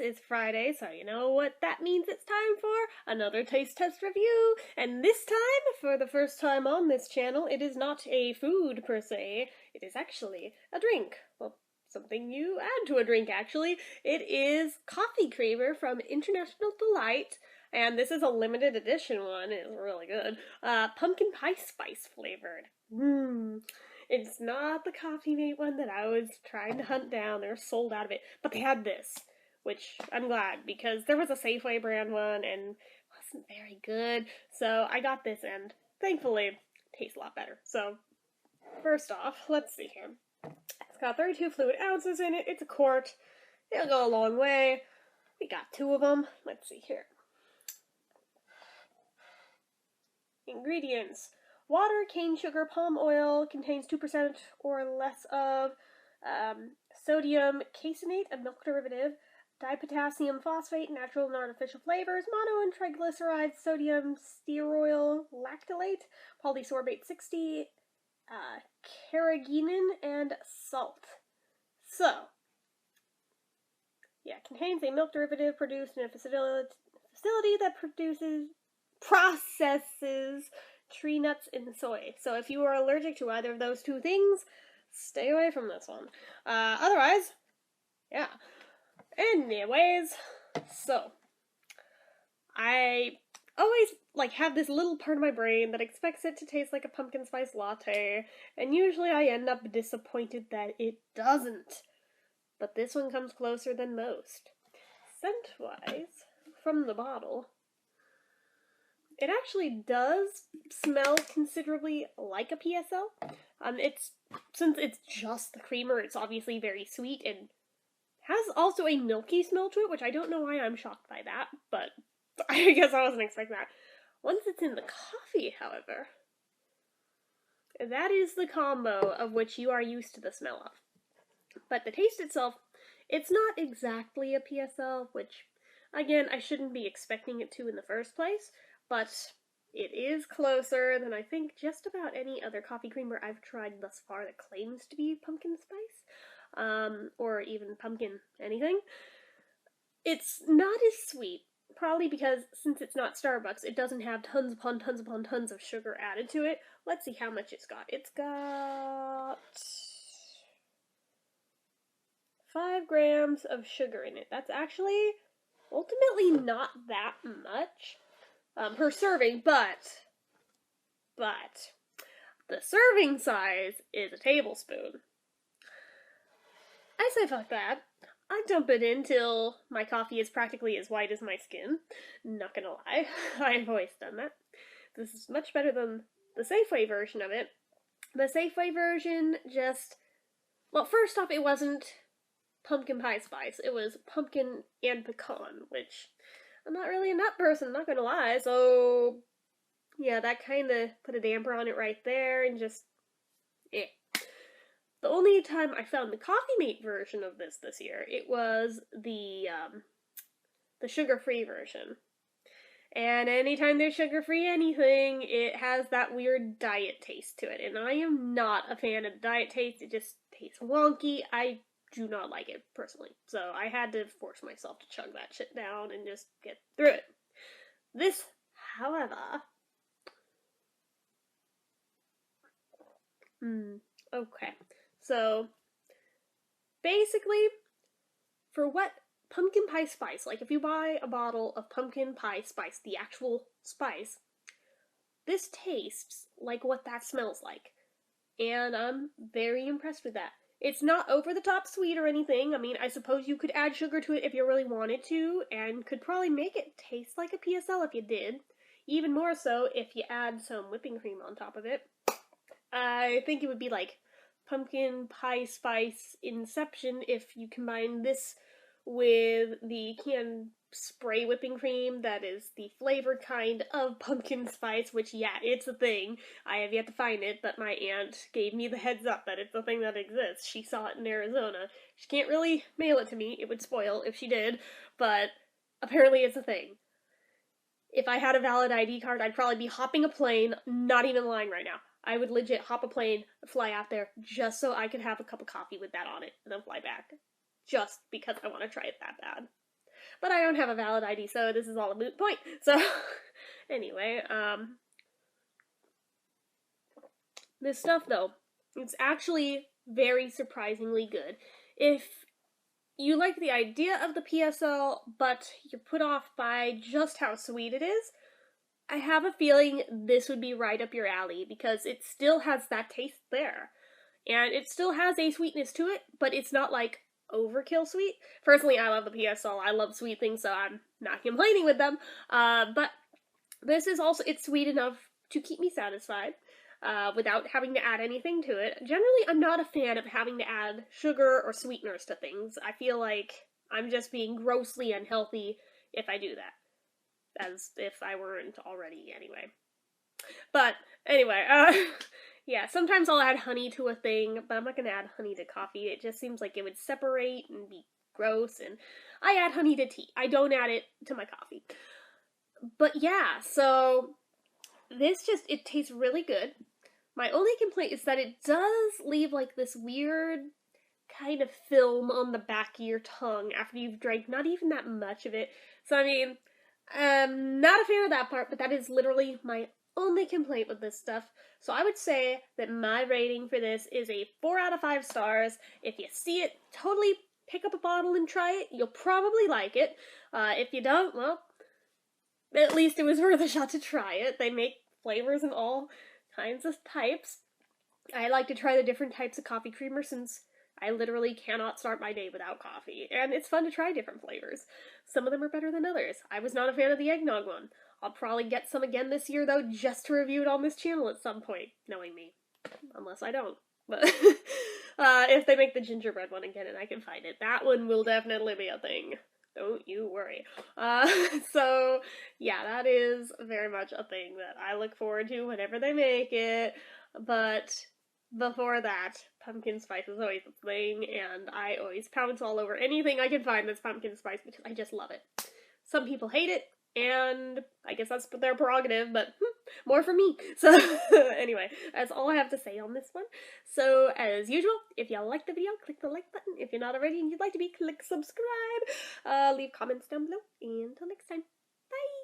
is Friday, so you know what that means. It's time for another taste test review. And this time, for the first time on this channel, it is not a food per se. It is actually a drink. Well, something you add to a drink, actually. It is Coffee Creamer from International Delight. And this is a limited edition one. It's really good. Pumpkin pie spice flavored. It's not the Coffee Mate one that I was trying to hunt down. They're sold out of it. But they had this, which I'm glad, because there was a Safeway brand one and it wasn't very good. So I got this and thankfully it tastes a lot better. So first off, let's see here. It's got 32 fluid ounces in it. It's a quart. It'll go a long way. We got 2 of them. Let's see here. Ingredients. Water, cane sugar, palm oil, contains 2% or less of sodium caseinate, a milk derivative, dipotassium phosphate, natural and artificial flavors, mono and triglycerides, sodium stearoyl lactylate, polysorbate 60, carrageenan, and salt. So, yeah, it contains a milk derivative produced in a facility that processes tree nuts and soy. So if you are allergic to either of those 2 things, stay away from this one. Otherwise, yeah. Anyways, so I always have this little part of my brain that expects it to taste like a pumpkin spice latte, and usually I end up disappointed that it doesn't. But this one comes closer than most. Scent-wise, from the bottle, it actually does smell considerably like a PSL. Since it's just the creamer, it's obviously very sweet and has also a milky smell to it, which I don't know why I'm shocked by that, but I guess I wasn't expecting that. Once it's in the coffee, however, that is the combo of which you are used to the smell of. But the taste itself, it's not exactly a PSL, which, again, I shouldn't be expecting it to in the first place. But it is closer than I think just about any other coffee creamer I've tried thus far that claims to be pumpkin spice, or even pumpkin anything. It's not as sweet, probably because since it's not Starbucks, it doesn't have tons upon tons upon tons of sugar added to it. Let's see how much it's got. It's got 5 grams of sugar in it. That's actually ultimately not that much. Per serving, but the serving size is a tablespoon. I say fuck that. I dump it in till my coffee is practically as white as my skin. Not gonna lie, I've always done that. This is much better than the Safeway version of it. The Safeway version well, first off, it wasn't pumpkin pie spice. It was pumpkin and pecan, which I'm not really a nut person, not gonna lie, so yeah, that kinda put a damper on it right there, and just, eh. The only time I found the Coffee Mate version of this year, it was the sugar-free version. And anytime there's sugar-free anything, it has that weird diet taste to it, and I am not a fan of the diet taste. It just tastes wonky. I do not like it, personally. So I had to force myself to chug that shit down and just get through it. This, however... okay. So, basically, for what pumpkin pie spice, like if you buy a bottle of pumpkin pie spice, the actual spice, this tastes like what that smells like. And I'm very impressed with that. It's not over the top sweet or anything. I mean, I suppose you could add sugar to it if you really wanted to, and could probably make it taste like a PSL if you did. Even more so if you add some whipping cream on top of it. I think it would be like pumpkin pie spice Inception if you combine this with the canned spray whipping cream that is the flavored kind of pumpkin spice, which, yeah, it's a thing. I have yet to find it, but my aunt gave me the heads up that it's a thing that exists. She saw it in Arizona. She can't really mail it to me. It would spoil if she did, but apparently it's a thing. If I had a valid ID card, I'd probably be hopping a plane, not even lying right now. I would legit hop a plane, fly out there, just so I could have a cup of coffee with that on it, and then fly back. Just because I want to try it that bad. but I don't have a valid ID, so this is all a moot point. So, anyway, this stuff, though, it's actually very surprisingly good. If you like the idea of the PSL, but you're put off by just how sweet it is, I have a feeling this would be right up your alley, because it still has that taste there. And it still has a sweetness to it, but it's not like overkill sweet. Personally, I love the PSL. I love sweet things, so I'm not complaining with them. But this is also, it's sweet enough to keep me satisfied. Without having to add anything to it. Generally, I'm not a fan of having to add sugar or sweeteners to things. I feel like I'm just being grossly unhealthy if I do that. As if I weren't already, anyway. But, anyway, yeah, sometimes I'll add honey to a thing, but I'm not gonna add honey to coffee. It just seems like it would separate and be gross, and I add honey to tea. I don't add it to my coffee. But yeah, so this just, it tastes really good. My only complaint is that it does leave like this weird kind of film on the back of your tongue after you've drank not even that much of it. So I mean, I'm not a fan of that part, but that is literally my only complaint with this stuff. So I would say that my rating for this is a 4 out of 5 stars. If you see it, totally pick up a bottle and try it. You'll probably like it. If you don't, well, at least it was worth a shot to try it. They make flavors in all kinds of types. I like to try the different types of coffee creamer since I literally cannot start my day without coffee, and it's fun to try different flavors. Some of them are better than others. I was not a fan of the eggnog one. I'll probably get some again this year, though, just to review it on this channel at some point, knowing me. Unless I don't. But if they make the gingerbread one again and I can find it, that one will definitely be a thing. Don't you worry. So, yeah, that is very much a thing that I look forward to whenever they make it. But before that, pumpkin spice is always a thing, and I always pounce all over anything I can find that's pumpkin spice because I just love it. Some people hate it, and I guess that's their prerogative, but more for me. So anyway, that's all I have to say on this one. So as usual, if y'all liked the video, click the like button. If you're not already and you'd like to be, click subscribe. Leave comments down below. And until next time, bye!